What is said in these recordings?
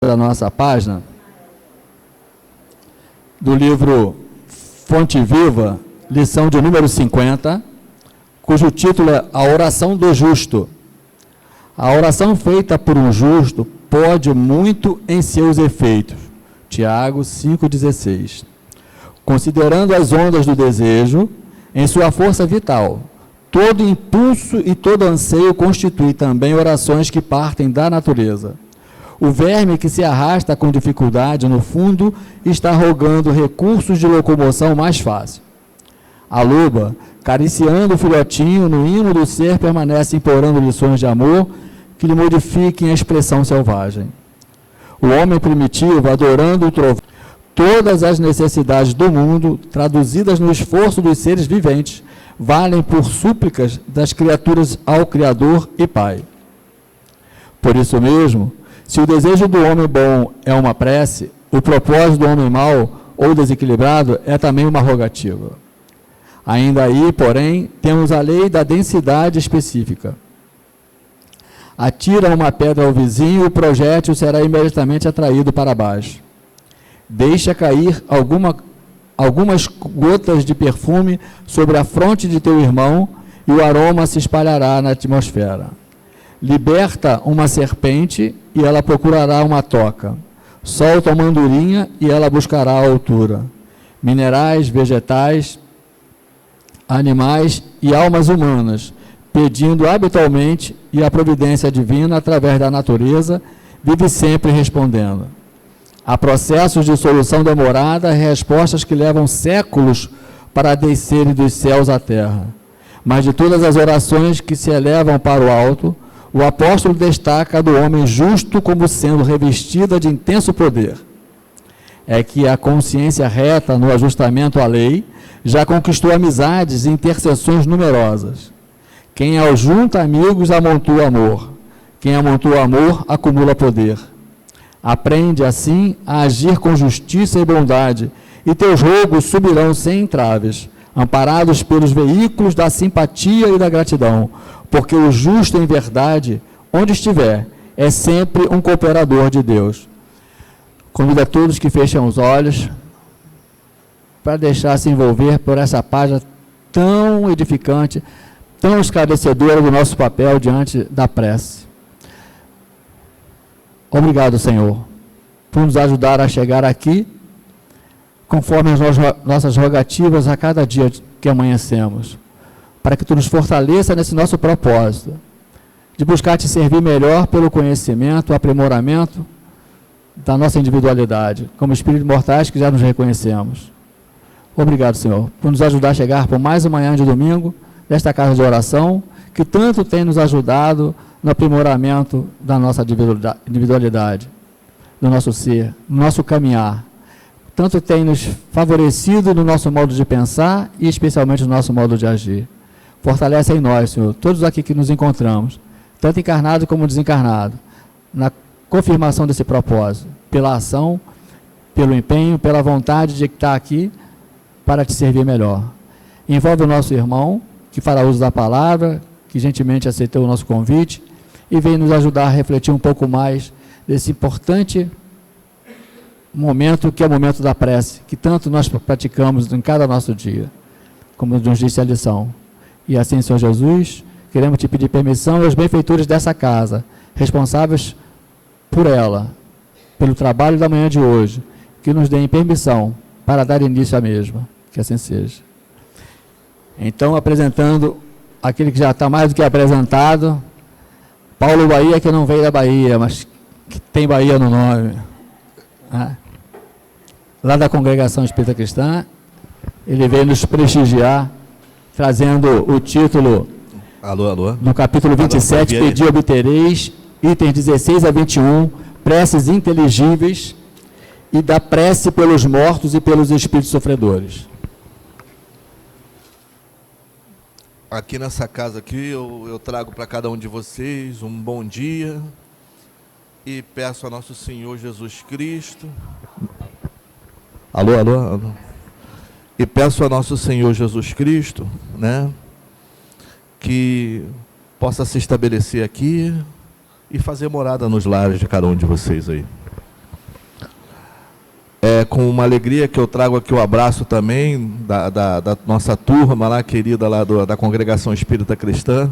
da nossa página, do livro Fonte Viva, lição de número 50, cujo título é A Oração do Justo. A oração feita por um justo pode muito em seus efeitos. Tiago 5,16. Considerando as ondas do desejo, em sua força vital, todo impulso e todo anseio constitui também orações que partem da natureza. O verme que se arrasta com dificuldade, no fundo, está rogando recursos de locomoção mais fácil. A loba, cariciando o filhotinho, no hino do ser, permanece implorando lições de amor que lhe modifiquem a expressão selvagem. O homem primitivo, adorando o trovão, todas as necessidades do mundo, traduzidas no esforço dos seres viventes, valem por súplicas das criaturas ao Criador e Pai. Por isso mesmo, se o desejo do homem bom é uma prece, o propósito do homem mau ou desequilibrado é também uma rogativa. Ainda aí, porém, temos a lei da densidade específica. Atira uma pedra ao vizinho, o projétil será imediatamente atraído para baixo. Deixa cair algumas gotas de perfume sobre a fronte de teu irmão e o aroma se espalhará na atmosfera. Liberta uma serpente e ela procurará uma toca. Solta uma andorinha e ela buscará a altura. Minerais, vegetais, animais e almas humanas, pedindo habitualmente, e a providência divina, através da natureza, vive sempre respondendo. Há processos de solução demorada, respostas que levam séculos para descerem dos céus à terra. Mas de todas as orações que se elevam para o alto, o apóstolo destaca a do homem justo como sendo revestida de intenso poder. É que a consciência reta no ajustamento à lei já conquistou amizades e intercessões numerosas. Quem ajunta amigos amontoa amor. Quem amontoa amor acumula poder. Aprende, assim, a agir com justiça e bondade, e teus rogos subirão sem entraves, amparados pelos veículos da simpatia e da gratidão, porque o justo em verdade, onde estiver, é sempre um cooperador de Deus. Convido a todos que fechem os olhos para deixar se envolver por essa página tão edificante, tão esclarecedora do nosso papel diante da prece. Obrigado, Senhor, por nos ajudar a chegar aqui, conforme as nossas rogativas a cada dia que amanhecemos, para que Tu nos fortaleça nesse nosso propósito, de buscar Te servir melhor pelo conhecimento, aprimoramento da nossa individualidade, como espíritos mortais que já nos reconhecemos. Obrigado, Senhor, por nos ajudar a chegar por mais uma manhã de domingo, desta casa de oração, que tanto tem nos ajudado no aprimoramento da nossa individualidade, do nosso ser, no nosso caminhar. Tanto tem nos favorecido no nosso modo de pensar e especialmente no nosso modo de agir. Fortalece em nós, Senhor, todos aqui que nos encontramos, tanto encarnado como desencarnado, na confirmação desse propósito, pela ação, pelo empenho, pela vontade de estar aqui para Te servir melhor. Envolve o nosso irmão, que fará uso da palavra, que gentilmente aceitou o nosso convite e vem nos ajudar a refletir um pouco mais desse importante momento, que é o momento da prece, que tanto nós praticamos em cada nosso dia, como nos disse a lição. E assim, Senhor Jesus, queremos Te pedir permissão aos benfeitores dessa casa, responsáveis por ela, pelo trabalho da manhã de hoje, que nos deem permissão para dar início à mesma, que assim seja. Então, apresentando aquele que já está mais do que apresentado, Paulo Bahia, que não veio da Bahia, mas que tem Bahia no nome. Lá da Congregação Espírita Cristã, ele veio nos prestigiar, trazendo o título no capítulo 27, Pedi e obtereis, itens 16 a 21, preces inteligíveis, e da prece pelos mortos e pelos espíritos sofredores. Aqui nessa casa aqui, eu trago para cada um de vocês um bom dia e peço a nosso Senhor Jesus Cristo. Alô. E peço a nosso Senhor Jesus Cristo, né, que possa se estabelecer aqui e fazer morada nos lares de cada um de vocês aí. É com uma alegria que eu trago aqui o abraço também da nossa turma lá, querida, lá da Congregação Espírita Cristã,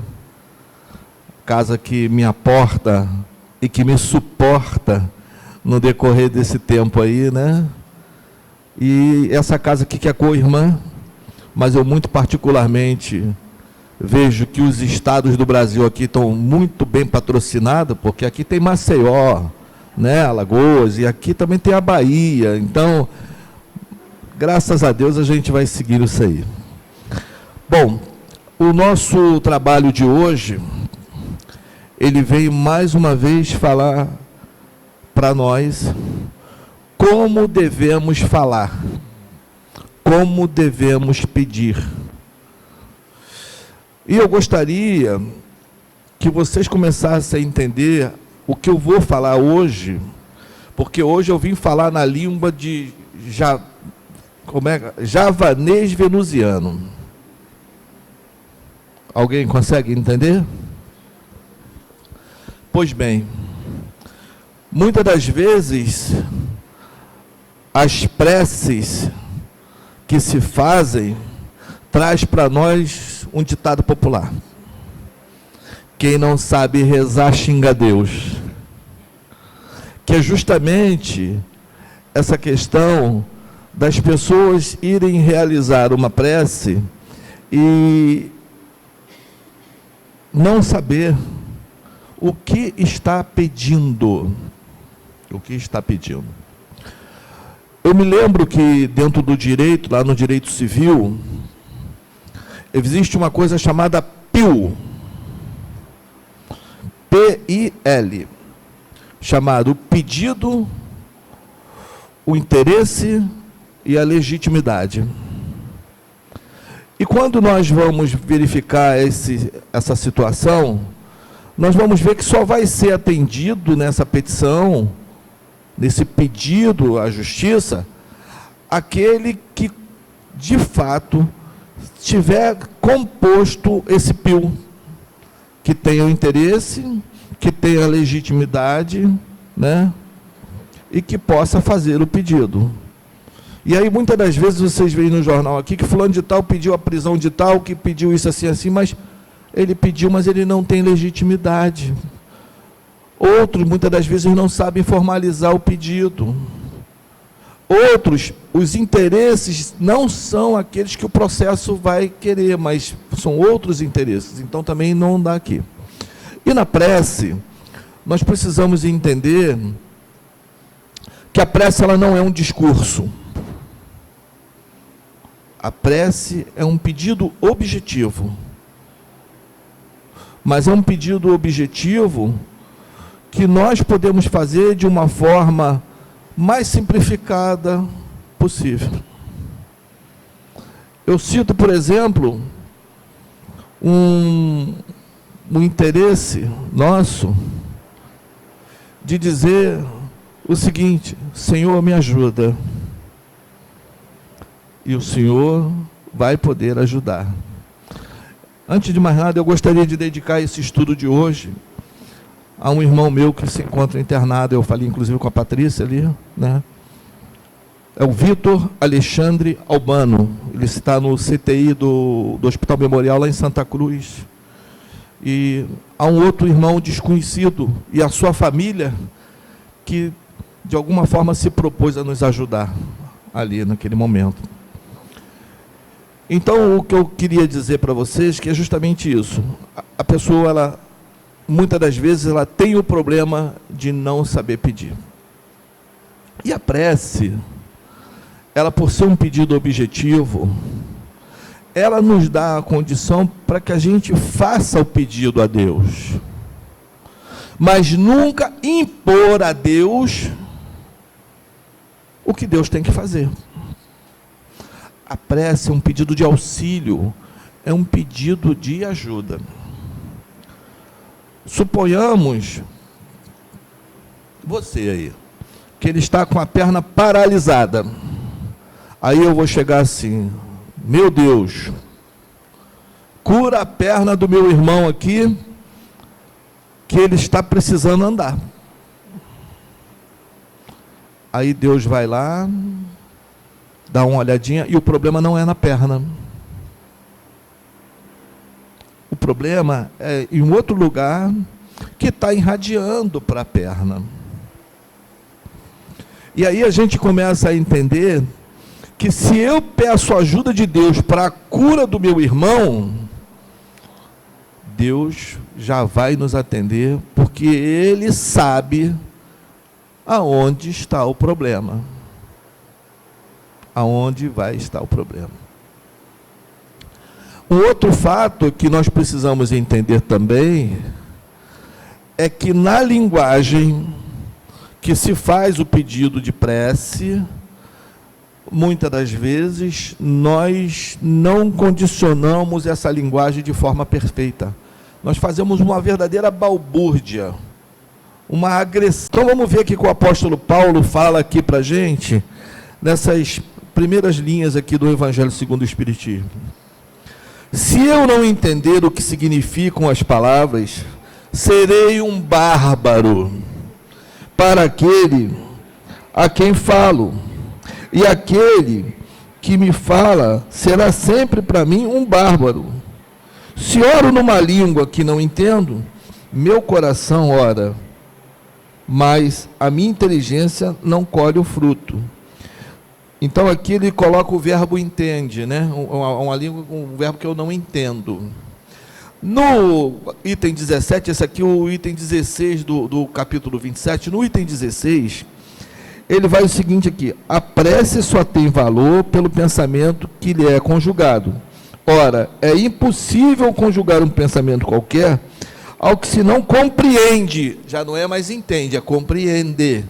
casa que me aporta e que me suporta no decorrer desse tempo aí, né? E essa casa aqui que é co-irmã, mas eu muito particularmente vejo que os estados do Brasil aqui estão muito bem patrocinados, porque aqui tem Maceió, né, Alagoas, e aqui também tem a Bahia. Então, graças a Deus a gente vai seguir isso aí. Bom, o nosso trabalho de hoje, ele veio mais uma vez falar para nós como devemos falar, como devemos pedir. E eu gostaria que vocês começassem a entender o que eu vou falar hoje, porque hoje eu vim falar na língua de javanês venusiano. Alguém consegue entender? Pois bem, muitas das vezes, as preces que se fazem traz para nós um ditado popular: quem não sabe rezar xinga Deus. Que é justamente essa questão das pessoas irem realizar uma prece e não saber o que está pedindo. O que está pedindo. Eu me lembro que dentro do direito, lá no direito civil, existe uma coisa chamada PIL. P-I-L, chamado pedido, o interesse e a legitimidade. E quando nós vamos verificar essa situação, nós vamos ver que só vai ser atendido nessa petição, nesse pedido à justiça, aquele que, de fato, tiver composto esse PIL, que tenha o interesse, que tenha a legitimidade, né, e que possa fazer o pedido. E aí, muitas das vezes, vocês veem no jornal aqui que fulano de tal pediu a prisão de tal, que pediu isso assim, assim, mas ele pediu, mas ele não tem legitimidade. Outros, muitas das vezes, não sabem formalizar o pedido. Outros, os interesses não são aqueles que o processo vai querer, mas são outros interesses, então também não dá aqui. E na prece, nós precisamos entender que a prece ela não é um discurso. A prece é um pedido objetivo. Mas é um pedido objetivo que nós podemos fazer de uma forma mais simplificada possível. Eu cito, por exemplo, um interesse nosso de dizer o seguinte: Senhor, me ajuda. E o Senhor vai poder ajudar. Antes de mais nada, eu gostaria de dedicar esse estudo de hoje a um irmão meu que se encontra internado. Eu falei inclusive com a Patrícia ali, né? É o Vitor Alexandre Albano. Ele está no CTI do Hospital Memorial lá em Santa Cruz. E há um outro irmão desconhecido e a sua família que de alguma forma se propôs a nos ajudar ali naquele momento. Então, o que eu queria dizer para vocês que é justamente isso. A pessoa, ela, muitas das vezes, ela tem o problema de não saber pedir. E a prece, ela, por ser um pedido objetivo, ela nos dá a condição para que a gente faça o pedido a Deus. Mas nunca impor a Deus o que Deus tem que fazer. A prece é um pedido de auxílio, é um pedido de ajuda. Suponhamos, você aí, que ele está com a perna paralisada. Aí eu vou chegar assim: meu Deus, cura a perna do meu irmão aqui, que ele está precisando andar. Aí Deus vai lá, dá uma olhadinha, e o problema não é na perna. O problema é em um outro lugar que está irradiando para a perna. E aí a gente começa a entender que se eu peço a ajuda de Deus para a cura do meu irmão, Deus já vai nos atender, porque Ele sabe aonde está o problema. Aonde vai estar o problema. Um outro fato que nós precisamos entender também é que na linguagem que se faz o pedido de prece, muitas das vezes nós não condicionamos essa linguagem de forma perfeita. Nós fazemos uma verdadeira balbúrdia, uma agressão. Então vamos ver o que o apóstolo Paulo fala aqui para a gente, nessas primeiras linhas aqui do Evangelho segundo o Espiritismo. Se eu não entender o que significam as palavras, serei um bárbaro para aquele a quem falo, e aquele que me fala será sempre para mim um bárbaro. Se oro numa língua que não entendo, meu coração ora, mas a minha inteligência não colhe o fruto. Então aqui ele coloca o verbo entende, né? Uma língua, um verbo que eu não entendo. No item 17, esse aqui é o item 16 do capítulo 27, no item 16, ele vai o seguinte aqui: a prece só tem valor pelo pensamento que lhe é conjugado. Ora, é impossível conjugar um pensamento qualquer ao que se não compreende, já não é mais entende, é compreender.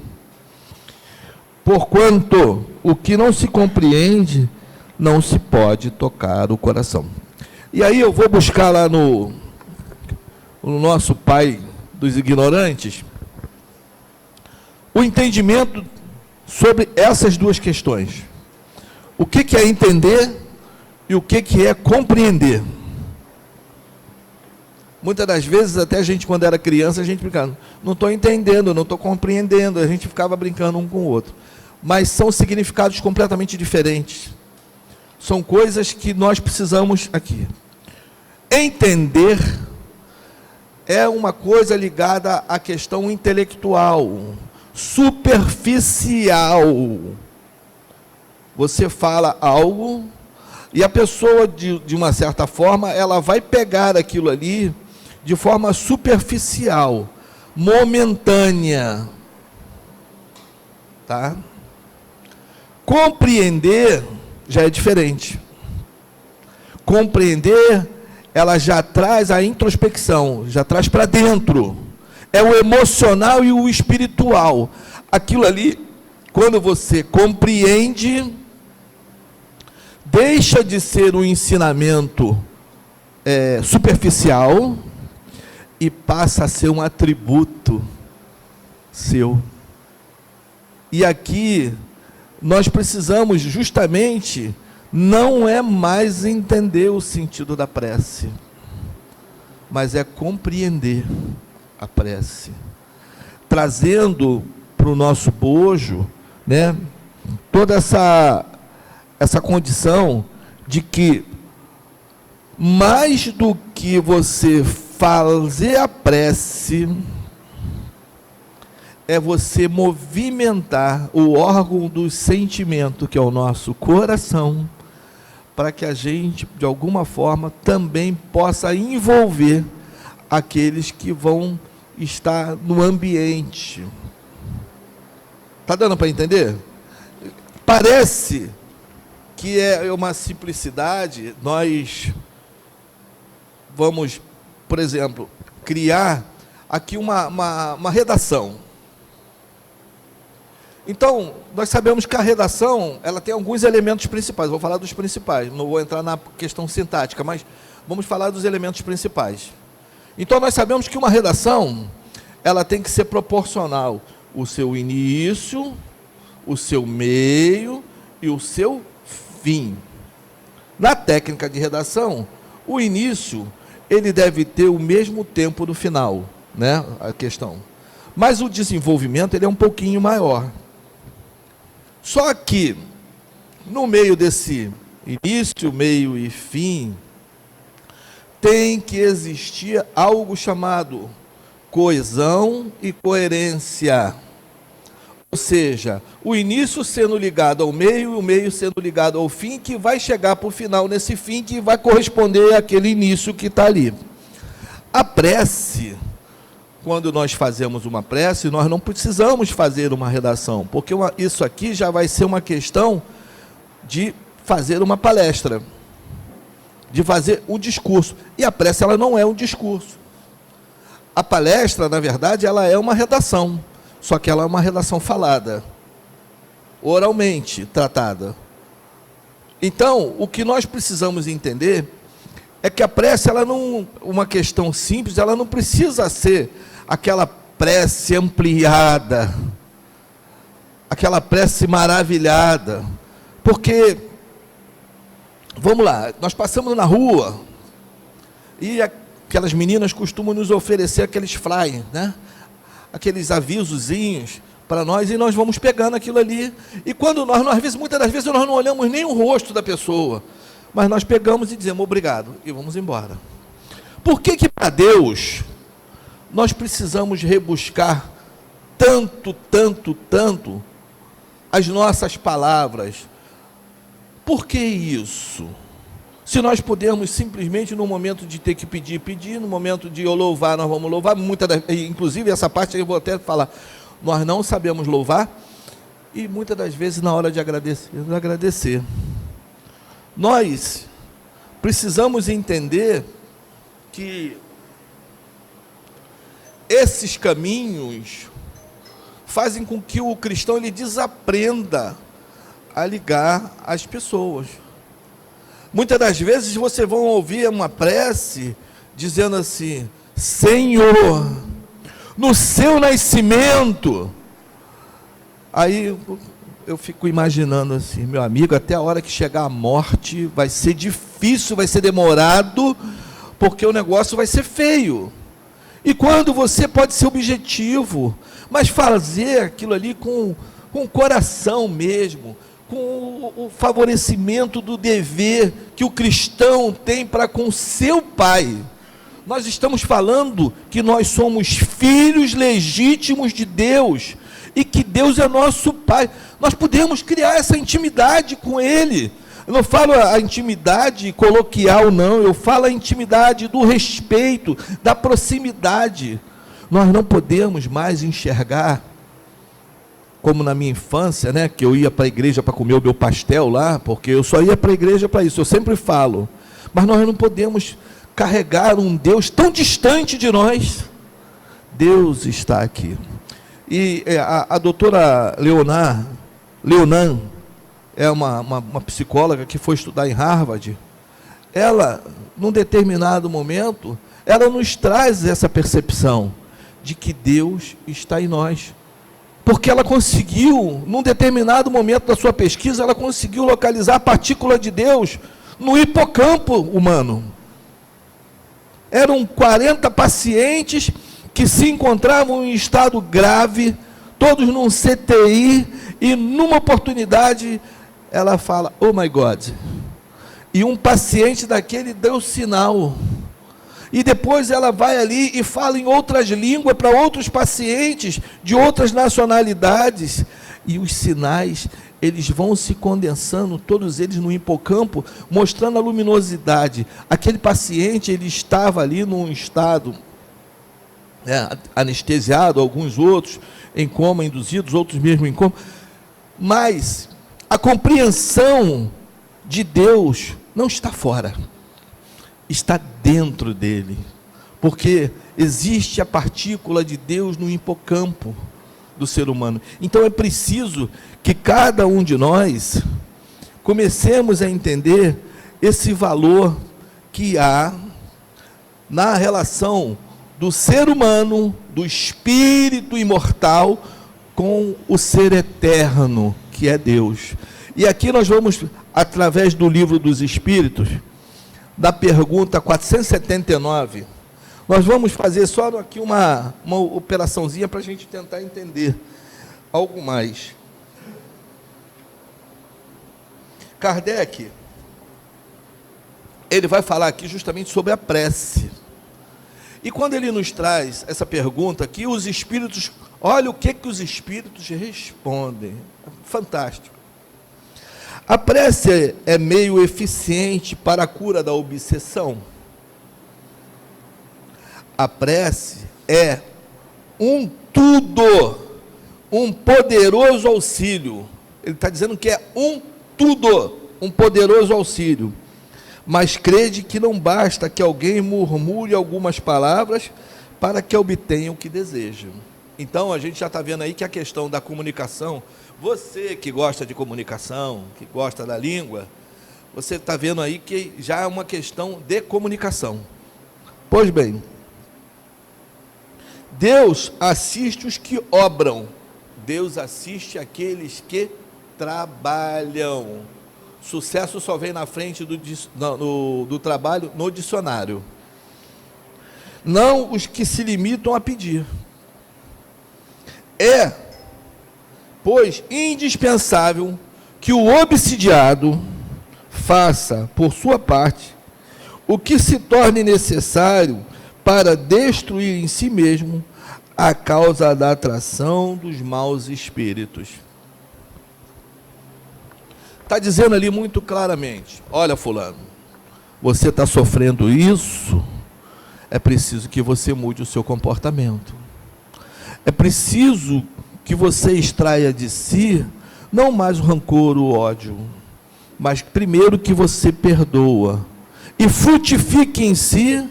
Porquanto o que não se compreende, não se pode tocar o coração. E aí eu vou buscar lá no nosso pai dos ignorantes, o entendimento sobre essas duas questões. O que é entender e o que é compreender. Muitas das vezes, até a gente, quando era criança, a gente brincava, não estou entendendo, não estou compreendendo, a gente ficava brincando um com o outro. Mas são significados completamente diferentes. São coisas que nós precisamos aqui. Entender é uma coisa ligada à questão intelectual, superficial. Você fala algo e a pessoa, de uma certa forma, ela vai pegar aquilo ali de forma superficial, momentânea. Tá? Compreender já é diferente. Compreender, ela já traz a introspecção, já traz para dentro. É o emocional e o espiritual. Aquilo ali, quando você compreende, deixa de ser um ensinamento superficial e passa a ser um atributo seu. E aqui nós precisamos justamente, não é mais entender o sentido da prece, mas é compreender a prece, trazendo para o nosso bojo, né, toda essa condição de que, mais do que você fazer a prece, é você movimentar o órgão do sentimento, que é o nosso coração, para que a gente, de alguma forma, também possa envolver aqueles que vão estar no ambiente. Está dando para entender? Parece que é uma simplicidade. Nós vamos, por exemplo, criar aqui uma redação. Então, nós sabemos que a redação, ela tem alguns elementos principais. Vou falar dos principais, não vou entrar na questão sintática, mas vamos falar dos elementos principais. Então, nós sabemos que uma redação, ela tem que ser proporcional. O seu início, o seu meio e o seu fim. Na técnica de redação, o início, ele deve ter o mesmo tempo do final, né? A questão. Mas o desenvolvimento, ele é um pouquinho maior. Só que, no meio desse início, meio e fim, tem que existir algo chamado coesão e coerência. Ou seja, o início sendo ligado ao meio e o meio sendo ligado ao fim, que vai chegar para o final nesse fim, que vai corresponder àquele início que está ali. A prece, quando nós fazemos uma prece, nós não precisamos fazer uma redação, porque isso aqui já vai ser uma questão de fazer uma palestra, de fazer um discurso. E a prece, ela não é um discurso. A palestra, na verdade, ela é uma redação, só que ela é uma redação falada, oralmente tratada. Então, o que nós precisamos entender é que a prece, ela não, uma questão simples, ela não precisa ser aquela prece ampliada, aquela prece maravilhada, porque, vamos lá, nós passamos na rua, e aquelas meninas costumam nos oferecer aqueles flyers, né? Aqueles avisozinhos para nós, e nós vamos pegando aquilo ali, e quando muitas das vezes nós não olhamos nem o rosto da pessoa, mas nós pegamos e dizemos obrigado, e vamos embora. Por que para Deus nós precisamos rebuscar tanto as nossas palavras? Por que isso? Se nós podemos simplesmente, no momento de ter que pedir, no momento de eu louvar, nós vamos louvar, inclusive essa parte eu vou até falar, nós não sabemos louvar, e muitas das vezes na hora de agradecer. Nós precisamos entender que esses caminhos fazem com que o cristão ele desaprenda a ligar as pessoas. Muitas das vezes você vai ouvir uma prece dizendo assim: Senhor, no seu nascimento. Aí eu fico imaginando assim, meu amigo, até a hora que chegar a morte vai ser difícil, vai ser demorado, porque o negócio vai ser feio. E quando você pode ser objetivo, mas fazer aquilo ali com o coração mesmo, com o favorecimento do dever que o cristão tem para com seu pai. Nós estamos falando que nós somos filhos legítimos de Deus, e que Deus é nosso Pai. Nós podemos criar essa intimidade com Ele. Eu não falo a intimidade coloquial, não. Eu falo a intimidade do respeito, da proximidade. Nós não podemos mais enxergar, como na minha infância, né, que eu ia para a igreja para comer o meu pastel lá, porque eu só ia para a igreja para isso, eu sempre falo. Mas nós não podemos carregar um Deus tão distante de nós. Deus está aqui. E a doutora Leonan é uma psicóloga que foi estudar em Harvard. Ela, num determinado momento, ela nos traz essa percepção de que Deus está em nós. Porque ela conseguiu, num determinado momento da sua pesquisa, ela conseguiu localizar a partícula de Deus no hipocampo humano. Eram 40 pacientes que se encontravam em estado grave, todos num CTI, e numa oportunidade, ela fala, oh my God, e um paciente daquele deu sinal, e depois ela vai ali e fala em outras línguas para outros pacientes de outras nacionalidades, e os sinais, eles vão se condensando, todos eles no hipocampo, mostrando a luminosidade. Aquele paciente, ele estava ali num estado anestesiado, alguns outros em coma induzidos, outros mesmo em coma, mas a compreensão de Deus não está fora, está dentro dele, porque existe a partícula de Deus no hipocampo do ser humano. Então é preciso que cada um de nós comecemos a entender esse valor que há na relação do ser humano, do espírito imortal, com o ser eterno, que é Deus. E aqui nós vamos, através do livro dos Espíritos, da pergunta 479, nós vamos fazer só aqui uma operaçãozinha para a gente tentar entender algo mais. Kardec, ele vai falar aqui justamente sobre a prece. E quando ele nos traz essa pergunta aqui, os espíritos, olha o que os espíritos respondem. Fantástico. A prece é meio eficiente para a cura da obsessão. A prece é um tudo, um poderoso auxílio. Ele está dizendo que é um tudo, um poderoso auxílio. Mas crede que não basta que alguém murmure algumas palavras para que obtenha o que deseja. Então, a gente já está vendo aí que a questão da comunicação, você que gosta de comunicação, que gosta da língua, você está vendo aí que já é uma questão de comunicação. Pois bem, Deus assiste os que obram, Deus assiste aqueles que trabalham. Sucesso só vem na frente do trabalho no dicionário. Não os que se limitam a pedir. É, pois, indispensável que o obsidiado faça, por sua parte, o que se torne necessário para destruir em si mesmo a causa da atração dos maus espíritos. Está dizendo ali muito claramente, olha fulano, você está sofrendo isso, é preciso que você mude o seu comportamento. É preciso que você extraia de si, não mais o rancor, o ódio, mas primeiro que você perdoa, e frutifique em si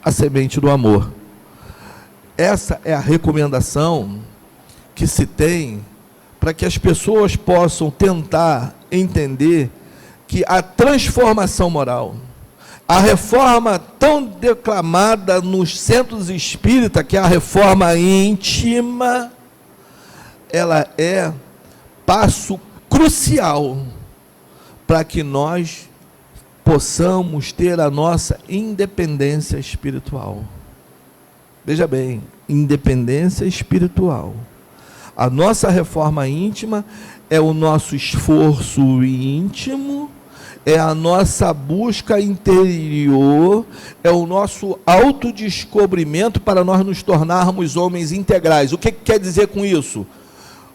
a semente do amor. Essa é a recomendação que se tem para que as pessoas possam tentar entender que a transformação moral, a reforma tão declamada nos centros espíritas, que é a reforma íntima, ela é passo crucial para que nós possamos ter a nossa independência espiritual. Veja bem, independência espiritual. A nossa reforma íntima é o nosso esforço íntimo, é a nossa busca interior, é o nosso autodescobrimento para nós nos tornarmos homens integrais. O que quer dizer com isso?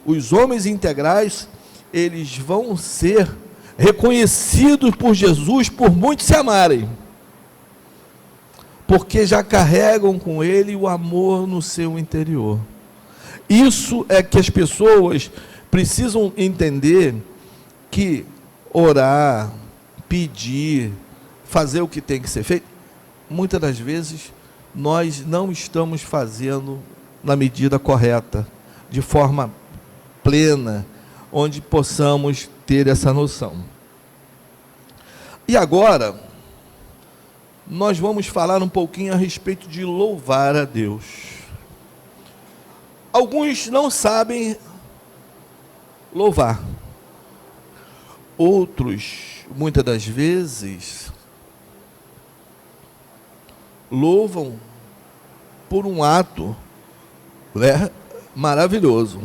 Os homens integrais, eles vão ser reconhecidos por Jesus por muitos se amarem, porque já carregam com ele o amor no seu interior. Isso é que as pessoas precisam entender, que orar, pedir, fazer o que tem que ser feito, muitas das vezes nós não estamos fazendo na medida correta, de forma plena, onde possamos ter essa noção. E agora, nós vamos falar um pouquinho a respeito de louvar a Deus. Alguns não sabem louvar. Outros, muitas das vezes, louvam por um ato, né, maravilhoso.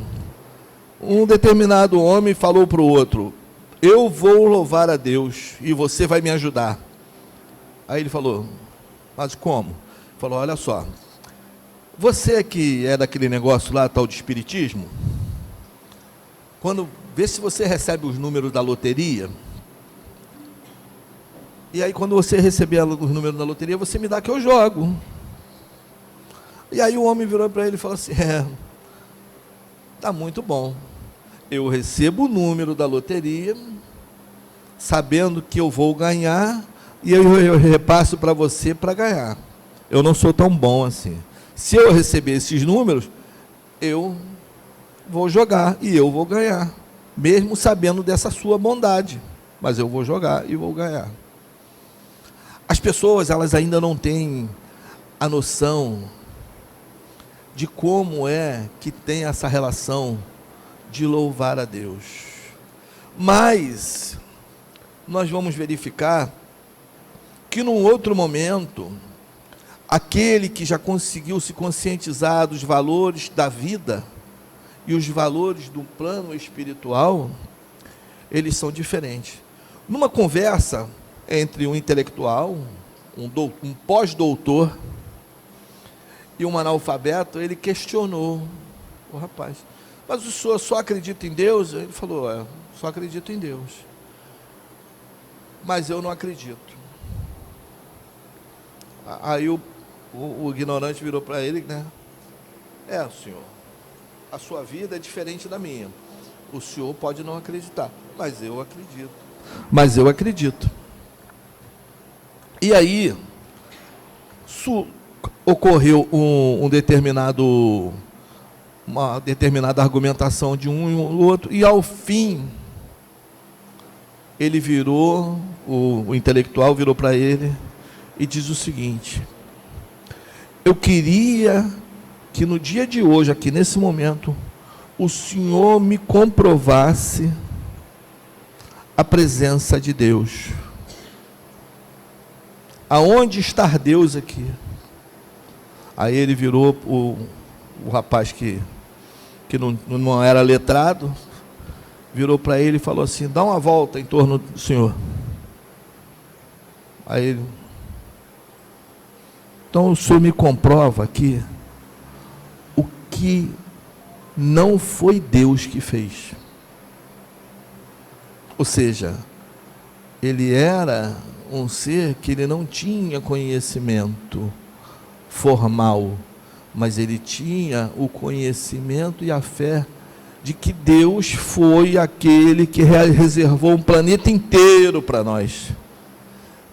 Um determinado homem falou para o outro: eu vou louvar a Deus e você vai me ajudar. Aí ele falou: mas como? Ele falou: olha só, você que é daquele negócio lá, tal de espiritismo, quando vê se você recebe os números da loteria, e aí quando você receber os números da loteria, você me dá que eu jogo. E aí o homem virou para ele e falou assim: tá muito bom, eu recebo o número da loteria, sabendo que eu vou ganhar, e eu repasso para você para ganhar. Eu não sou tão bom assim. Se eu receber esses números, eu vou jogar e eu vou ganhar, mesmo sabendo dessa sua bondade, mas eu vou jogar e vou ganhar. As pessoas, elas ainda não têm a noção de como é que tem essa relação de louvar a Deus. Mas nós vamos verificar que num outro momento, aquele que já conseguiu se conscientizar dos valores da vida e os valores do plano espiritual, eles são diferentes. Numa conversa entre um intelectual, um pós-doutor e um analfabeto, ele questionou o rapaz: mas o senhor só acredita em Deus? Ele falou: só acredito em Deus, mas eu não acredito. Aí o ignorante virou para ele, né? Senhor, a sua vida é diferente da minha. O senhor pode não acreditar, mas eu acredito. Mas eu acredito. E aí ocorreu uma determinada argumentação de um e o outro, e ao fim ele virou, o intelectual virou para ele e diz o seguinte: eu queria que no dia de hoje, aqui nesse momento, o senhor me comprovasse a presença de Deus. Aonde está Deus aqui? Aí ele virou o rapaz que não era letrado, virou para ele e falou assim: dá uma volta em torno do senhor. Aí ele: então o senhor me comprova aqui o que não foi Deus que fez. Ou seja, ele era um ser que ele não tinha conhecimento formal, mas ele tinha o conhecimento e a fé de que Deus foi aquele que reservou um planeta inteiro para nós,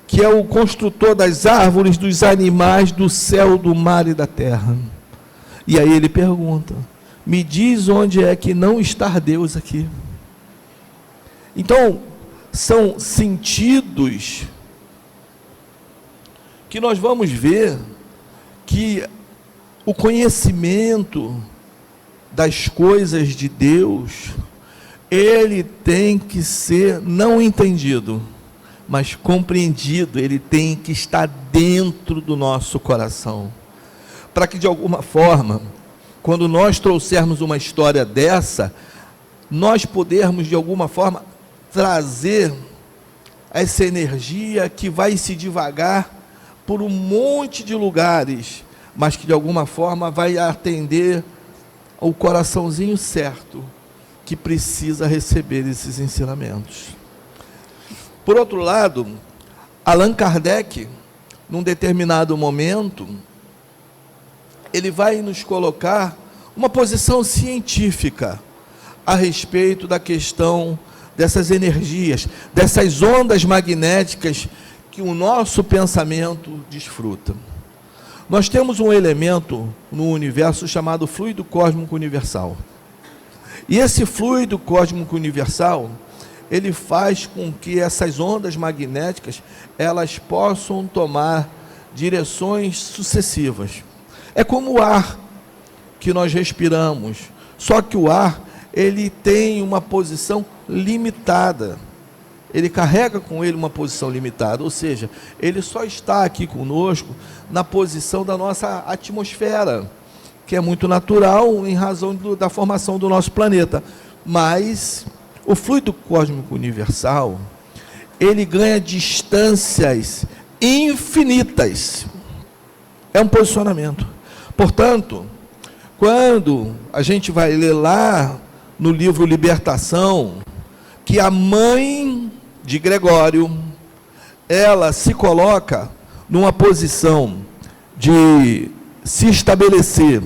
que é o construtor das árvores, dos animais, do céu, do mar e da terra. E aí ele pergunta: me diz onde é que não está Deus aqui? Então, são sentidos que nós vamos ver que o conhecimento das coisas de Deus, ele tem que ser não entendido, mas compreendido. Ele tem que estar dentro do nosso coração, para que de alguma forma, quando nós trouxermos uma história dessa, nós podermos de alguma forma trazer essa energia que vai se divagar por um monte de lugares, mas que de alguma forma vai atender o coraçãozinho certo que precisa receber esses ensinamentos. Por outro lado, Allan Kardec, num determinado momento, ele vai nos colocar uma posição científica a respeito da questão dessas energias, dessas ondas magnéticas que o nosso pensamento desfruta. Nós temos um elemento no universo chamado fluido cósmico universal. E esse fluido cósmico universal, ele faz com que essas ondas magnéticas, elas possam tomar direções sucessivas. É como o ar que nós respiramos, só que o ar, ele tem uma posição limitada, ele carrega com ele uma posição limitada, ou seja, ele só está aqui conosco na posição da nossa atmosfera, que é muito natural em razão da formação do nosso planeta. Mas o fluido cósmico universal, ele ganha distâncias infinitas, é um posicionamento. Portanto, quando a gente vai ler lá no livro Libertação, que a mãe de Gregório, ela se coloca numa posição de se estabelecer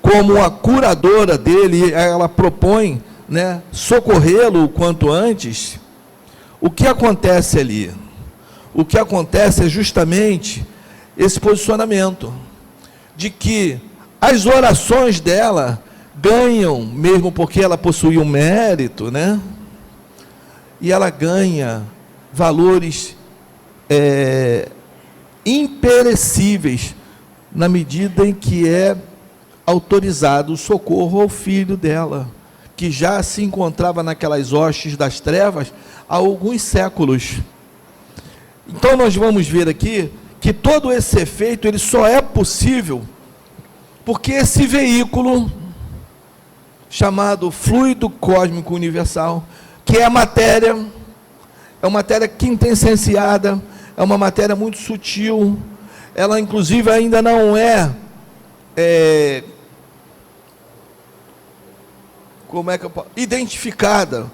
como a curadora dele, ela propõe, né, socorrê-lo o quanto antes. O que acontece ali? O que acontece é justamente esse posicionamento de que as orações dela ganham, mesmo porque ela possui um mérito, né? E ela ganha valores imperecíveis na medida em que é autorizado o socorro ao filho dela, que já se encontrava naquelas hostes das trevas há alguns séculos. Então nós vamos ver aqui que todo esse efeito ele só é possível porque esse veículo chamado fluido cósmico universal que é a matéria, é uma matéria quintessenciada, é uma matéria muito sutil, ela inclusive ainda não é identificada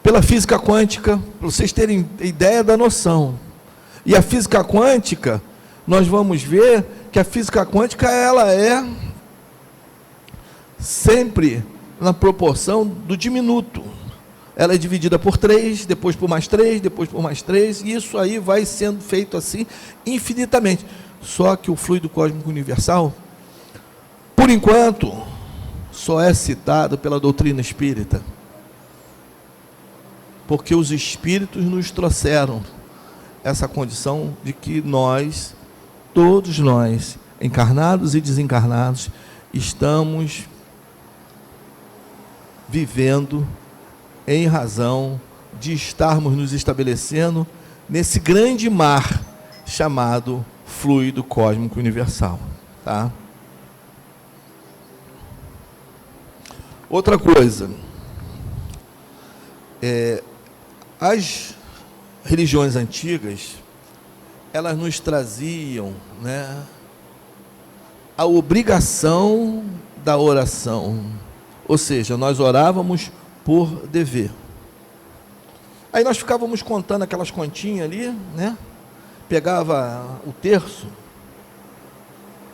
pela física quântica, para vocês terem ideia da noção. E a física quântica, nós vamos ver que a física quântica, ela é sempre na proporção do diminuto. Ela é dividida por 3, depois por mais 3, depois por mais 3, e isso aí vai sendo feito assim infinitamente. Só que o fluido cósmico universal, por enquanto, só é citado pela doutrina espírita, porque os espíritos nos trouxeram essa condição de que nós, todos nós, encarnados e desencarnados, estamos vivendo em razão de estarmos nos estabelecendo nesse grande mar chamado fluido cósmico universal, tá? Outra coisa, as religiões antigas, elas nos traziam, né, a obrigação da oração, ou seja, nós orávamos por dever. Aí nós ficávamos contando aquelas continhas ali, né? Pegava o terço.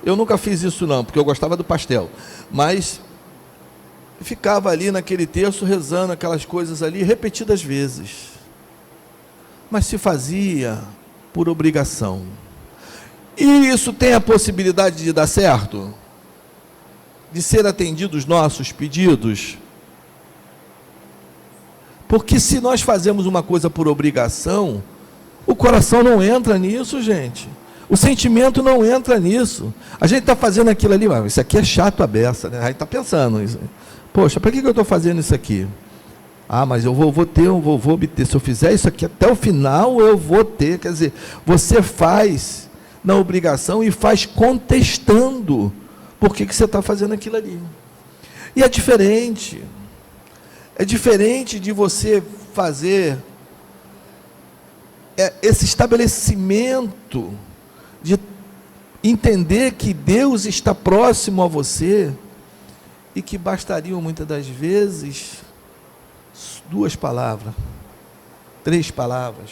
Eu nunca fiz isso não, porque eu gostava do pastel, mas ficava ali naquele terço rezando aquelas coisas ali repetidas vezes. Mas se fazia por obrigação. E isso tem a possibilidade de dar certo? De ser atendidos os nossos pedidos? Porque se nós fazemos uma coisa por obrigação, o coração não entra nisso, gente. O sentimento não entra nisso. A gente está fazendo aquilo ali, mas isso aqui é chato a beça, né? Aí está pensando isso. Poxa, para que eu estou fazendo isso aqui? Ah, mas eu vou obter. Se eu fizer isso aqui até o final, eu vou ter. Quer dizer, você faz na obrigação e faz contestando por que você está fazendo aquilo ali. E é diferente. É diferente de você fazer esse estabelecimento de entender que Deus está próximo a você e que bastariam muitas das vezes 2 palavras, 3 palavras,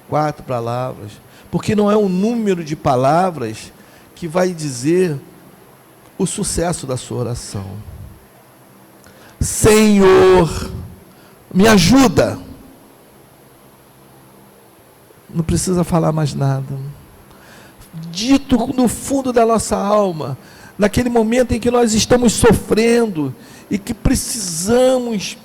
4 palavras, porque não é um número de palavras que vai dizer o sucesso da sua oração. Senhor, me ajuda. Não precisa falar mais nada. Dito no fundo da nossa alma, naquele momento em que nós estamos sofrendo e que precisamos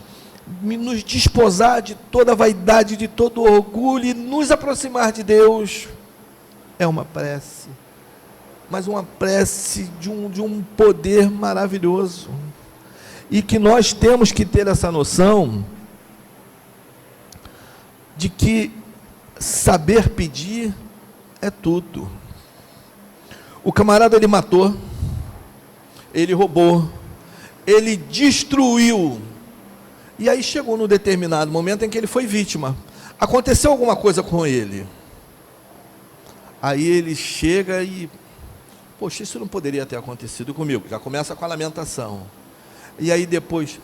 nos desposar de toda a vaidade, de todo o orgulho e nos aproximar de Deus, é uma prece, mas uma prece de um poder maravilhoso, e que nós temos que ter essa noção de que saber pedir é tudo. O camarada, ele matou, ele roubou, ele destruiu, e aí chegou no determinado momento em que ele foi vítima. Aconteceu alguma coisa com ele. Aí ele chega e, poxa, isso não poderia ter acontecido comigo. Já começa com a lamentação. E aí depois,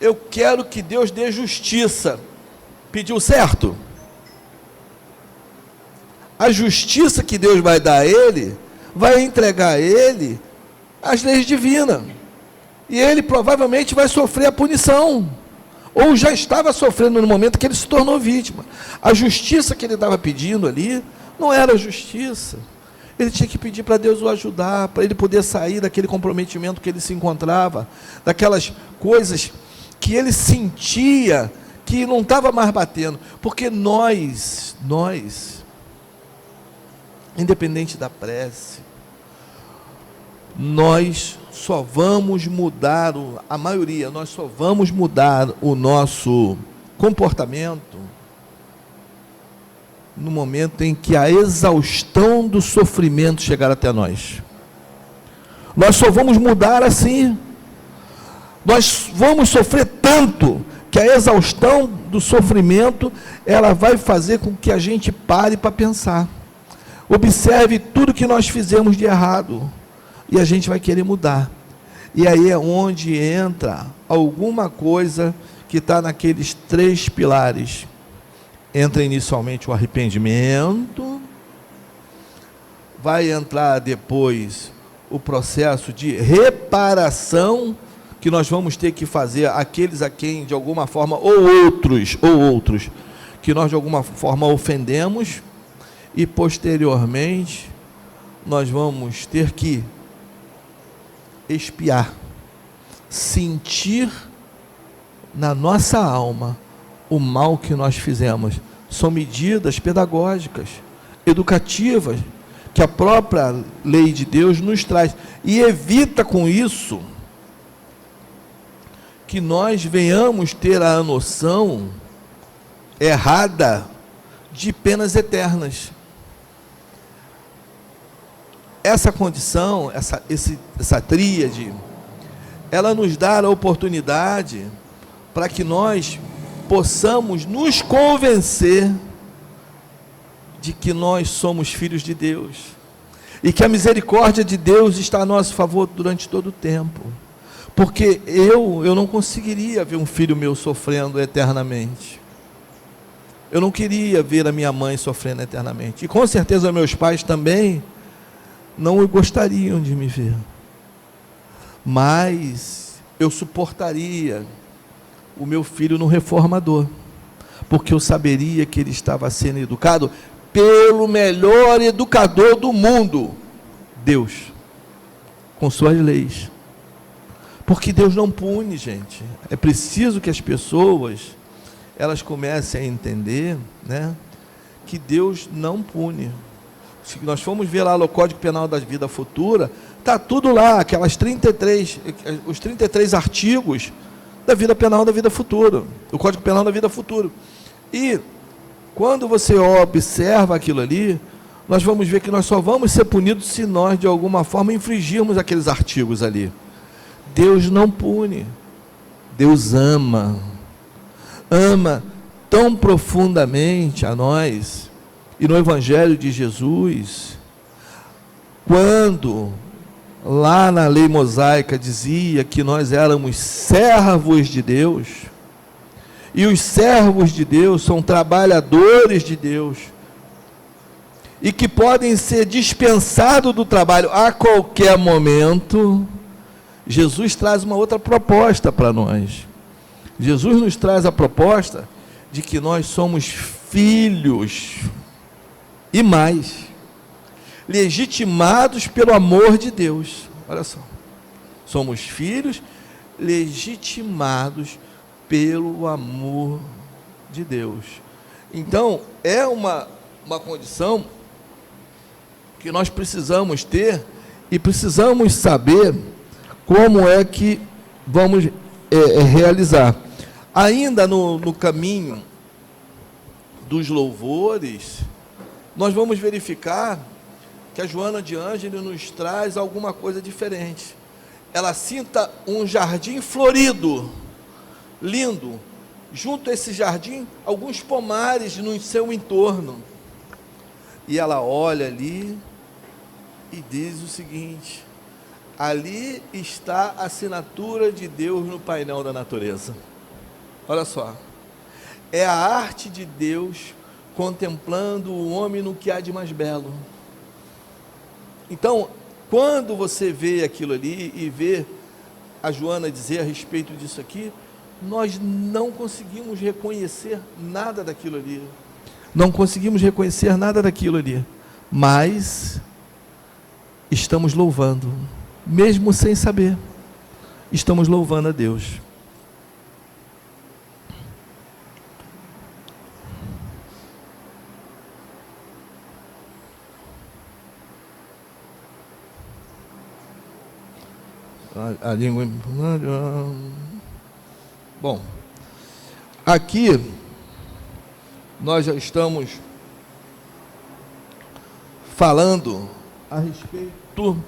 eu quero que Deus dê justiça. Pediu certo? A justiça que Deus vai dar a ele, vai entregar a ele as leis divinas. E ele provavelmente vai sofrer a punição. Ou já estava sofrendo no momento que ele se tornou vítima. A justiça que ele estava pedindo ali, não era justiça. Ele tinha que pedir para Deus o ajudar, para ele poder sair daquele comprometimento que ele se encontrava, daquelas coisas que ele sentia que não estava mais batendo. Porque nós, independente da prece, nós só vamos mudar, a maioria, nós só vamos mudar o nosso comportamento no momento em que a exaustão do sofrimento chegar até nós. Nós só vamos mudar assim. Nós vamos sofrer tanto que a exaustão do sofrimento, ela vai fazer com que a gente pare para pensar. Observe tudo que nós fizemos de errado, e a gente vai querer mudar. E aí é onde entra alguma coisa que está naqueles 3 pilares. Entra inicialmente o arrependimento, vai entrar depois o processo de reparação, que nós vamos ter que fazer aqueles a quem, de alguma forma, ou outros, que nós de alguma forma ofendemos, e posteriormente, nós vamos ter que expiar, sentir na nossa alma o mal que nós fizemos. São medidas pedagógicas, educativas, que a própria lei de Deus nos traz, e evita com isso que nós venhamos ter a noção errada de penas eternas. Essa condição, essa tríade, ela nos dá a oportunidade para que nós possamos nos convencer de que nós somos filhos de Deus, e que a misericórdia de Deus está a nosso favor durante todo o tempo, porque eu não conseguiria ver um filho meu sofrendo eternamente, eu não queria ver a minha mãe sofrendo eternamente, e com certeza meus pais também não gostariam de me ver, mas eu suportaria o meu filho no reformador, porque eu saberia que ele estava sendo educado pelo melhor educador do mundo, Deus, com suas leis, porque Deus não pune, gente. É preciso que as pessoas, elas comecem a entender, né, que Deus não pune. Se nós formos ver lá no Código Penal da Vida Futura, está tudo lá, os 33 artigos da vida penal da vida futura, o Código Penal da Vida Futura. E quando você observa aquilo ali, nós vamos ver que nós só vamos ser punidos se nós, de alguma forma, infringirmos aqueles artigos ali. Deus não pune, Deus ama tão profundamente a nós. E no Evangelho de Jesus, quando lá na lei mosaica dizia que nós éramos servos de Deus, e os servos de Deus são trabalhadores de Deus, e que podem ser dispensados do trabalho a qualquer momento, Jesus traz uma outra proposta para nós. Jesus nos traz a proposta de que nós somos filhos, e mais, legitimados pelo amor de Deus. Olha só, somos filhos legitimados pelo amor de Deus. Então, é uma condição que nós precisamos ter, e precisamos saber como é que vamos realizar. Ainda no caminho dos louvores, nós vamos verificar que a Joana de Ângelo nos traz alguma coisa diferente. Ela cita um jardim florido, lindo, junto a esse jardim, alguns pomares no seu entorno. E ela olha ali e diz o seguinte: ali está a assinatura de Deus no painel da natureza. Olha só, é a arte de Deus contemplando o homem no que há de mais belo. Então, quando você vê aquilo ali e vê a Joana dizer a respeito disso aqui, nós não conseguimos reconhecer nada daquilo ali. Não conseguimos reconhecer nada daquilo ali. Mas estamos louvando, mesmo sem saber. Estamos louvando a Deus. A língua. Bom, aqui nós já estamos falando a respeito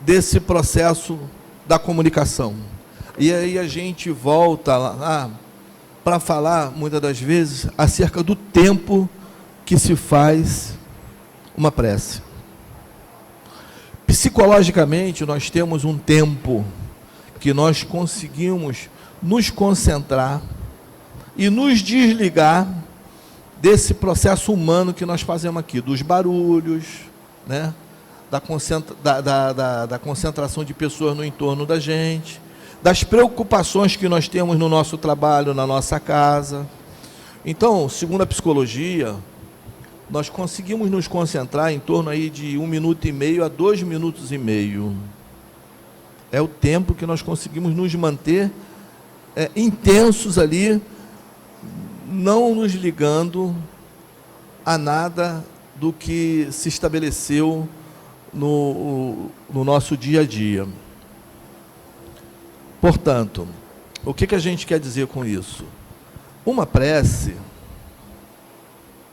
desse processo da comunicação. E aí a gente volta lá para falar, muitas das vezes, acerca do tempo que se faz uma prece. Psicologicamente, nós temos um tempo que nós conseguimos nos concentrar e nos desligar desse processo humano que nós fazemos aqui, dos barulhos, né? Da concentração de pessoas no entorno da gente, das preocupações que nós temos no nosso trabalho, na nossa casa. Então, segundo a psicologia, nós conseguimos nos concentrar em torno aí de 1 minuto e meio a 2 minutos e meio. É o tempo que nós conseguimos nos manter intensos ali, não nos ligando a nada do que se estabeleceu no nosso dia a dia. Portanto, o que a gente quer dizer com isso? Uma prece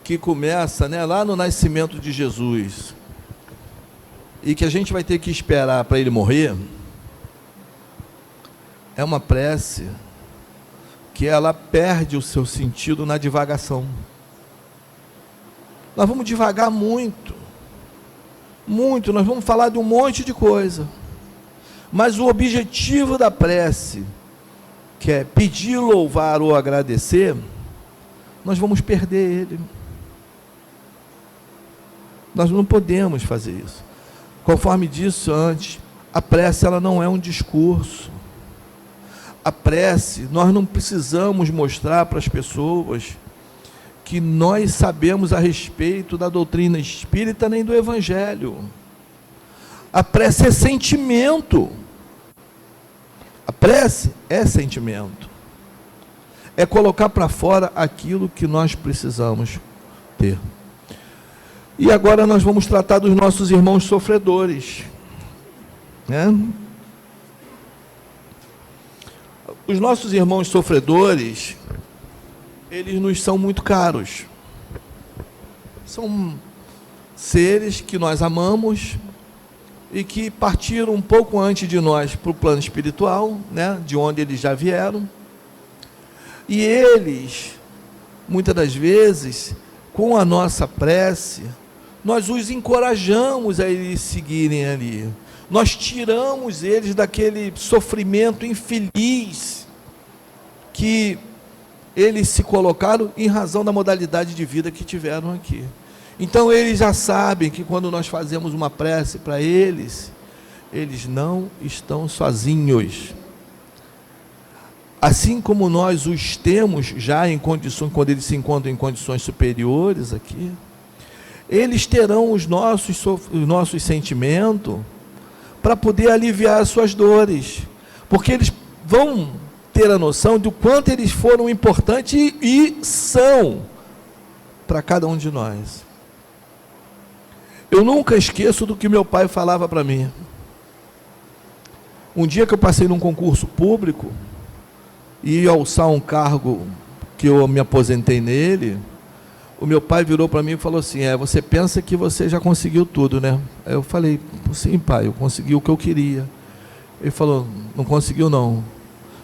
que começa, né, lá no nascimento de Jesus, e que a gente vai ter que esperar para ele morrer, é uma prece que ela perde o seu sentido na divagação. Nós vamos divagar muito, nós vamos falar de um monte de coisa, mas o objetivo da prece, que é pedir, louvar ou agradecer, nós vamos perder ele. Nós não podemos fazer isso. Conforme disse antes, a prece ela não é um discurso. A prece, nós não precisamos mostrar para as pessoas que nós sabemos a respeito da doutrina espírita nem do evangelho. A prece é sentimento. A prece é sentimento. É colocar para fora aquilo que nós precisamos ter. E agora nós vamos tratar dos nossos irmãos sofredores, né? Os nossos irmãos sofredores, eles nos são muito caros. São seres que nós amamos e que partiram um pouco antes de nós para o plano espiritual, né? De onde eles já vieram. E eles, muitas das vezes, com a nossa prece, nós os encorajamos a eles seguirem ali. Nós tiramos eles daquele sofrimento infeliz que eles se colocaram em razão da modalidade de vida que tiveram aqui. Então eles já sabem que quando nós fazemos uma prece para eles, eles não estão sozinhos. Assim como nós os temos já em condições, quando eles se encontram em condições superiores aqui, eles terão os nossos sentimentos para poder aliviar as suas dores, porque eles vão ter a noção do quanto eles foram importantes e são para cada um de nós. Eu nunca esqueço do que meu pai falava para mim. Um dia que eu passei num concurso público e ia alçar um cargo que eu me aposentei nele, o meu pai virou para mim e falou assim: você pensa que você já conseguiu tudo, né? Aí eu falei: sim, pai, eu consegui o que eu queria. Ele falou: não conseguiu não,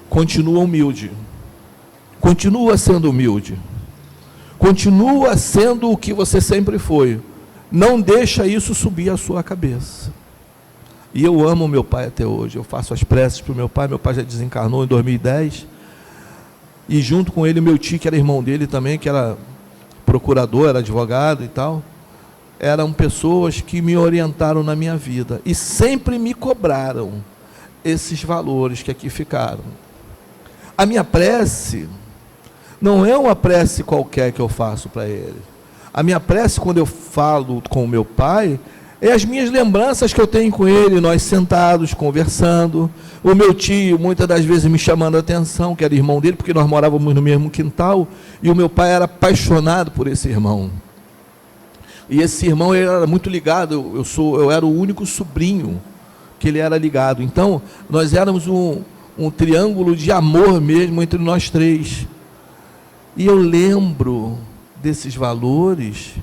continua humilde, continua sendo humilde, continua sendo o que você sempre foi, não deixa isso subir a sua cabeça. E eu amo meu pai até hoje, eu faço as preces para o meu pai já desencarnou em 2010, e junto com ele meu tio, que era irmão dele também, que era procurador, era advogado e tal, eram pessoas que me orientaram na minha vida, e sempre me cobraram esses valores que aqui ficaram. A minha prece não é uma prece qualquer que eu faço para ele. A minha prece, quando eu falo com o meu pai, é as minhas lembranças que eu tenho com ele, nós sentados, conversando, o meu tio, muitas das vezes me chamando a atenção, que era irmão dele, porque nós morávamos no mesmo quintal, e o meu pai era apaixonado por esse irmão. E esse irmão, ele era muito ligado, eu era o único sobrinho que ele era ligado. Então, nós éramos um triângulo de amor mesmo entre nós três. E eu lembro desses valores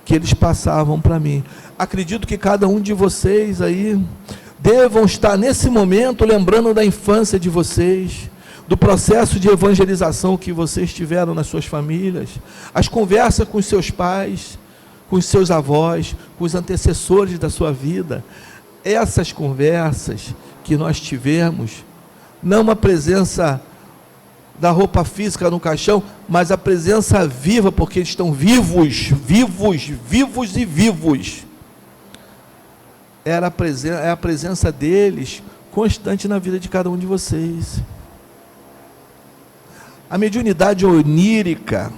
que eles passavam para mim. Acredito que cada um de vocês aí devam estar nesse momento lembrando da infância de vocês, do processo de evangelização que vocês tiveram nas suas famílias, as conversas com os seus pais, com os seus avós, com os antecessores da sua vida, essas conversas que nós tivemos, não a presença da roupa física no caixão, mas a presença viva, porque eles estão vivos, vivos, vivos e vivos. É a presença deles constante na vida de cada um de vocês. A mediunidade onírica,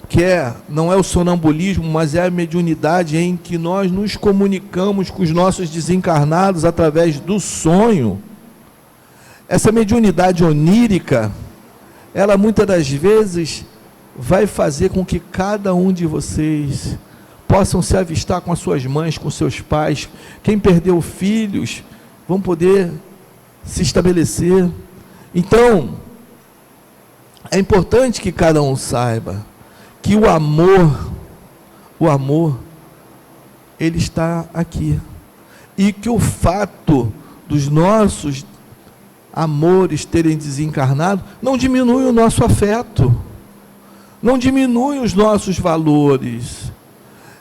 que não é o sonambulismo, mas é a mediunidade em que nós nos comunicamos com os nossos desencarnados através do sonho. Essa mediunidade onírica, ela muitas das vezes vai fazer com que cada um de vocês possam se avistar com as suas mães, com seus pais. Quem perdeu filhos vão poder se estabelecer. Então, é importante que cada um saiba que o amor, ele está aqui. E que o fato dos nossos amores terem desencarnado não diminui o nosso afeto, não diminui os nossos valores.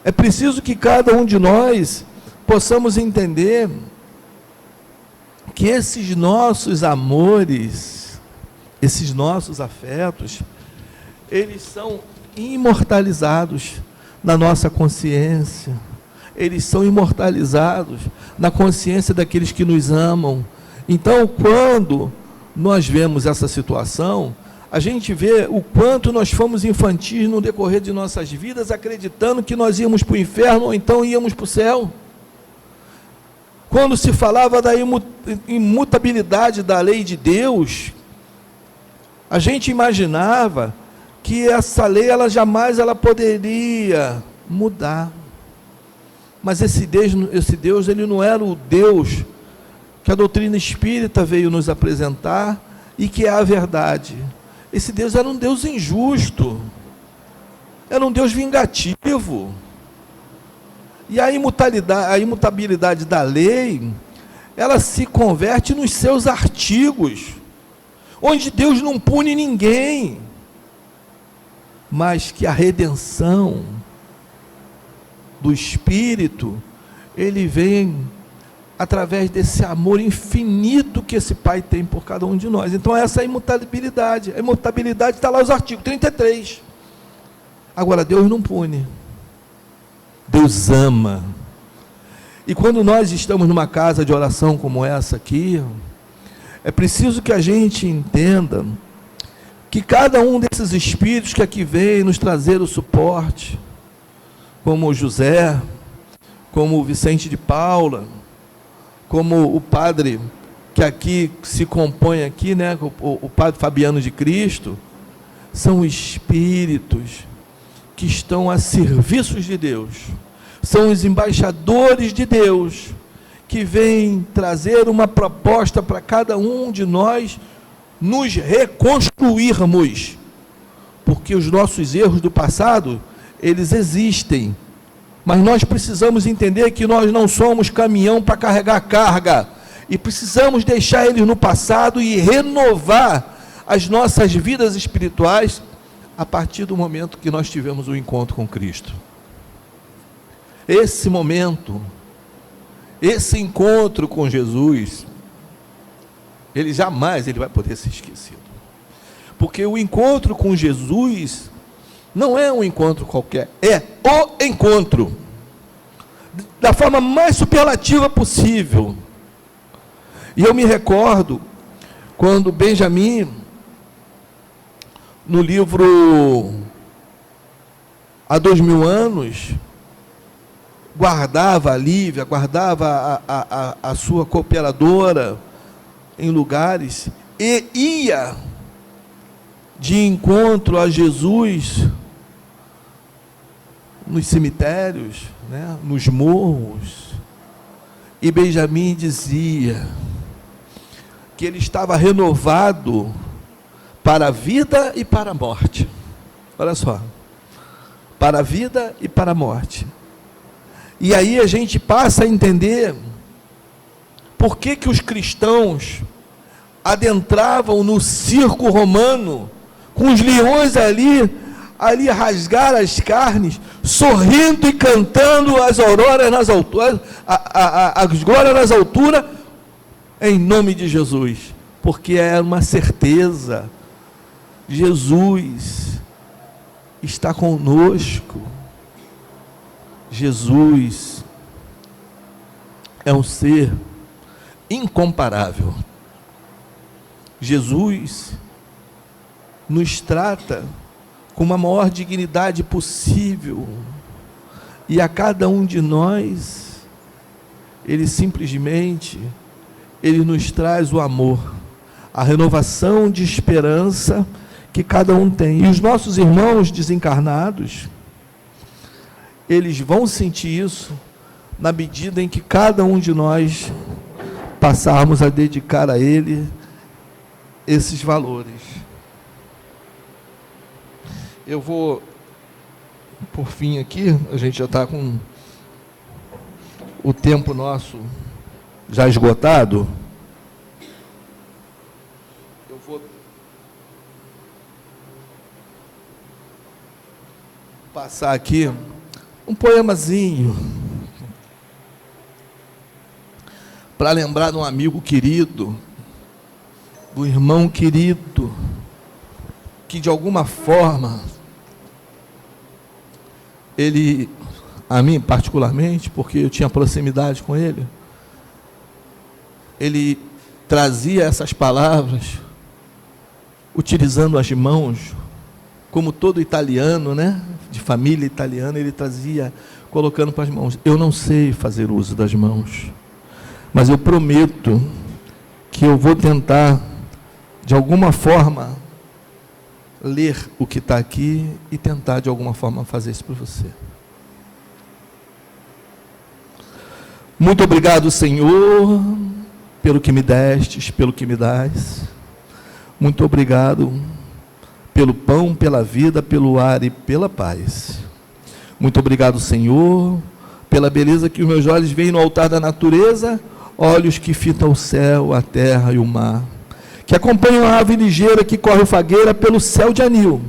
É preciso que cada um de nós possamos entender que esses nossos amores, esses nossos afetos, eles são imortalizados na nossa consciência, eles são imortalizados na consciência daqueles que nos amam. Então, quando nós vemos essa situação, a gente vê o quanto nós fomos infantis no decorrer de nossas vidas, acreditando que nós íamos para o inferno ou então íamos para o céu. Quando se falava da imutabilidade da lei de Deus, a gente imaginava que essa lei jamais poderia mudar. Mas esse Deus, ele não era o Deus que a doutrina espírita veio nos apresentar e que é a verdade. Esse Deus era um Deus injusto, era um Deus vingativo. E a imutabilidade da lei, ela se converte nos seus artigos, onde Deus não pune ninguém, mas que a redenção do Espírito, ele vem através desse amor infinito que esse Pai tem por cada um de nós. Então essa é a imutabilidade está lá nos artigos 33. Agora, Deus não pune, Deus ama. E quando nós estamos numa casa de oração como essa aqui, é preciso que a gente entenda que cada um desses espíritos que aqui vem nos trazer o suporte, como o José, como o Vicente de Paula, como o padre que aqui se compõe aqui, né, o padre Fabiano de Cristo, são espíritos que estão a serviço de Deus, são os embaixadores de Deus, que vêm trazer uma proposta para cada um de nós nos reconstruirmos, porque os nossos erros do passado, eles existem, mas nós precisamos entender que nós não somos caminhão para carregar carga, e precisamos deixar eles no passado e renovar as nossas vidas espirituais a partir do momento que nós tivemos o encontro com Cristo. Esse momento, esse encontro com Jesus, ele jamais vai poder ser esquecido, porque o encontro com Jesus não é um encontro qualquer, é o encontro, da forma mais superlativa possível. E eu me recordo, quando Benjamin, no livro Há 2000 anos, guardava a Lívia, guardava a sua cooperadora em lugares, e ia de encontro a Jesus nos cemitérios, né, nos morros, e Benjamin dizia que ele estava renovado para a vida e para a morte. Olha só, para a vida e para a morte. E aí a gente passa a entender por que que os cristãos adentravam no circo romano, com os leões ali rasgar as carnes, sorrindo e cantando as auroras nas alturas, as glórias nas alturas, em nome de Jesus, porque é uma certeza, Jesus está conosco, Jesus é um ser incomparável, Jesus nos trata com a maior dignidade possível, e a cada um de nós, Ele simplesmente, Ele nos traz o amor, a renovação de esperança que cada um tem, e os nossos irmãos desencarnados, eles vão sentir isso, na medida em que cada um de nós passarmos a dedicar a Ele esses valores. Eu vou, por fim aqui, a gente já está com o tempo nosso já esgotado. Eu vou passar aqui um poemazinho para lembrar de um amigo querido, do irmão querido, que de alguma forma, ele, a mim particularmente, porque eu tinha proximidade com ele, ele trazia essas palavras, utilizando as mãos, como todo italiano, né, de família italiana, ele trazia, colocando para as mãos. Eu não sei fazer uso das mãos, mas eu prometo que eu vou tentar, de alguma forma, ler o que está aqui e tentar, de alguma forma, fazer isso para você. Muito obrigado, Senhor, pelo que me destes, pelo que me dás. Muito obrigado pelo pão, pela vida, pelo ar e pela paz. Muito obrigado, Senhor, pela beleza que os meus olhos veem no altar da natureza, olhos que fitam o céu, a terra e o mar, que acompanham a ave ligeira que corre fagueira pelo céu de anil,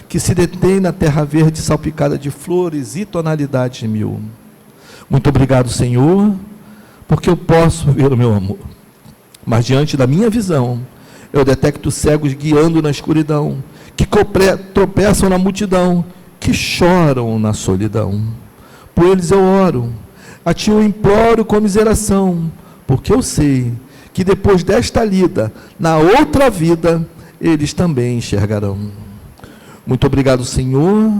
que se detém na terra verde salpicada de flores e tonalidades mil. Muito obrigado, Senhor, porque eu posso ver o meu amor, mas diante da minha visão, eu detecto cegos guiando na escuridão, que tropeçam na multidão, que choram na solidão. Por eles eu oro, a Ti eu imploro comiseração, porque eu sei que depois desta lida, na outra vida, eles também enxergarão. Muito obrigado, Senhor,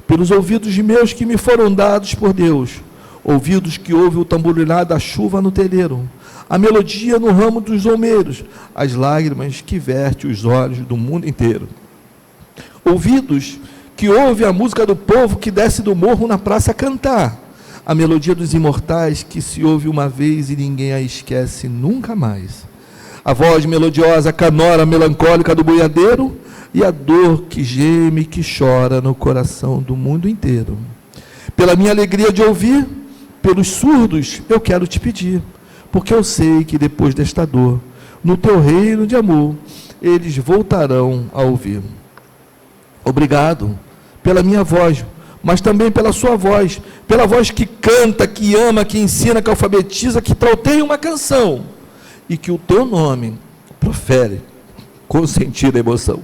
pelos ouvidos meus que me foram dados por Deus, ouvidos que ouvem o tamborilar da chuva no telheiro, a melodia no ramo dos olmeiros, as lágrimas que verte os olhos do mundo inteiro. Ouvidos que ouvem a música do povo que desce do morro na praça a cantar, a melodia dos imortais que se ouve uma vez e ninguém a esquece nunca mais. A voz melodiosa, canora, melancólica do boiadeiro e a dor que geme e que chora no coração do mundo inteiro. Pela minha alegria de ouvir, pelos surdos eu quero te pedir, porque eu sei que depois desta dor, no teu reino de amor, eles voltarão a ouvir. Obrigado pela minha voz, mas também pela sua voz, pela voz que canta, que ama, que ensina, que alfabetiza, que trauteia uma canção, e que o teu nome profere com sentido e emoção.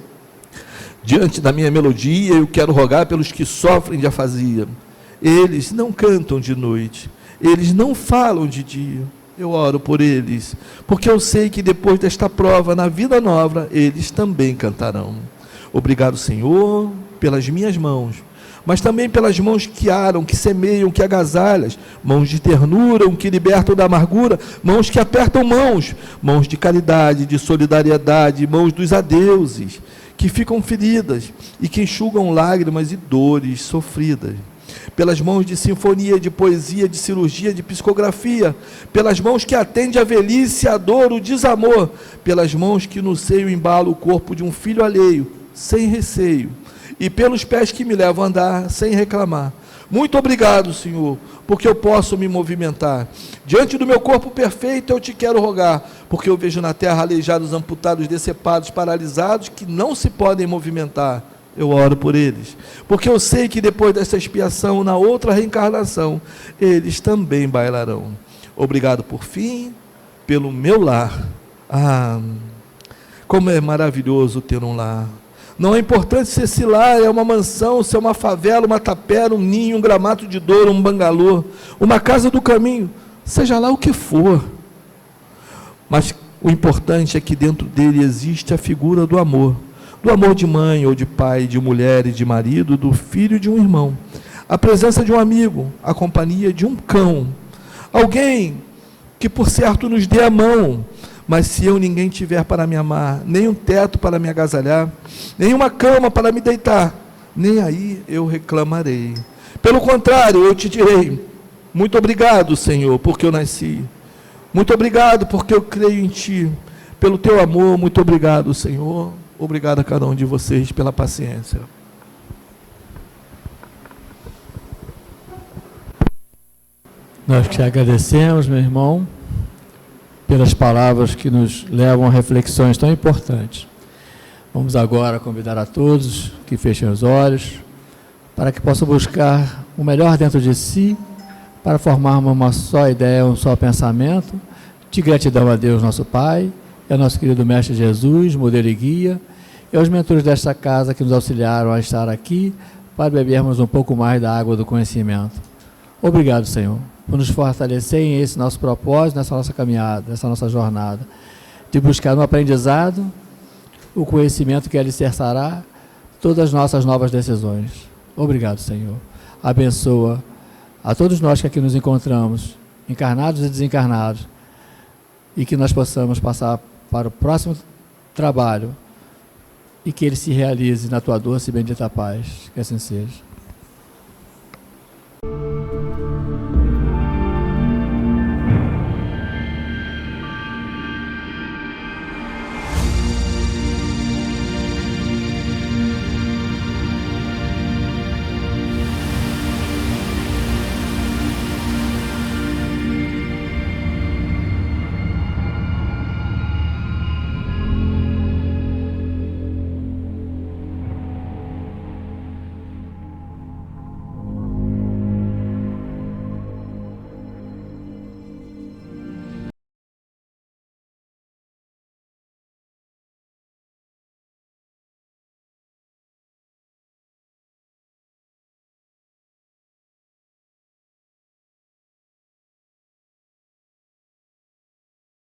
Diante da minha melodia, eu quero rogar pelos que sofrem de afasia. Eles não cantam de noite, eles não falam de dia. Eu oro por eles, porque eu sei que depois desta prova, na vida nova, eles também cantarão. Obrigado, Senhor, pelas minhas mãos, mas também pelas mãos que aram, que semeiam, que agasalham, mãos de ternura, que libertam da amargura, mãos que apertam mãos de caridade, de solidariedade, mãos dos adeuses, que ficam feridas e que enxugam lágrimas e dores sofridas. Pelas mãos de sinfonia, de poesia, de cirurgia, de psicografia, pelas mãos que atendem a velhice, a dor, o desamor, pelas mãos que no seio embalam o corpo de um filho alheio, sem receio, e pelos pés que me levam a andar sem reclamar, Muito obrigado, Senhor, porque eu posso me movimentar. Diante do meu corpo perfeito, eu te quero rogar, porque eu vejo na terra aleijados, amputados, decepados, paralisados, que não se podem movimentar. Eu oro por eles, porque eu sei que depois dessa expiação, na outra reencarnação, eles também bailarão. Obrigado por fim, pelo meu lar. Ah, como é maravilhoso ter um lar. Não é importante se esse lar é uma mansão, se é uma favela, uma tapera, um ninho, um gramato de dor, um bangalô, uma casa do caminho, seja lá o que for. Mas o importante é que dentro dele existe a figura do amor de mãe ou de pai, de mulher e de marido, do filho e de um irmão, a presença de um amigo, a companhia de um cão, alguém que por certo nos dê a mão, mas se eu ninguém tiver para me amar, nem um teto para me agasalhar, nem uma cama para me deitar, nem aí eu reclamarei. Pelo contrário, eu te direi, muito obrigado, Senhor, porque eu nasci, muito obrigado porque eu creio em Ti, pelo Teu amor, muito obrigado, Senhor. Obrigado a cada um de vocês pela paciência. Nós te agradecemos, meu irmão, pelas palavras que nos levam a reflexões tão importantes. Vamos agora convidar a todos que fechem os olhos, para que possam buscar o melhor dentro de si, para formarmos uma só ideia, um só pensamento, de gratidão a Deus, nosso Pai, e ao nosso querido Mestre Jesus, modelo e guia, e aos mentores desta casa que nos auxiliaram a estar aqui, para bebermos um pouco mais da água do conhecimento. Obrigado, Senhor, por nos fortalecer em esse nosso propósito, nessa nossa caminhada, nessa nossa jornada, de buscar no aprendizado o conhecimento que alicerçará todas as nossas novas decisões. Obrigado, Senhor. Abençoa a todos nós que aqui nos encontramos, encarnados e desencarnados, e que nós possamos passar para o próximo trabalho e que ele se realize na tua doce e bendita paz. Que assim seja.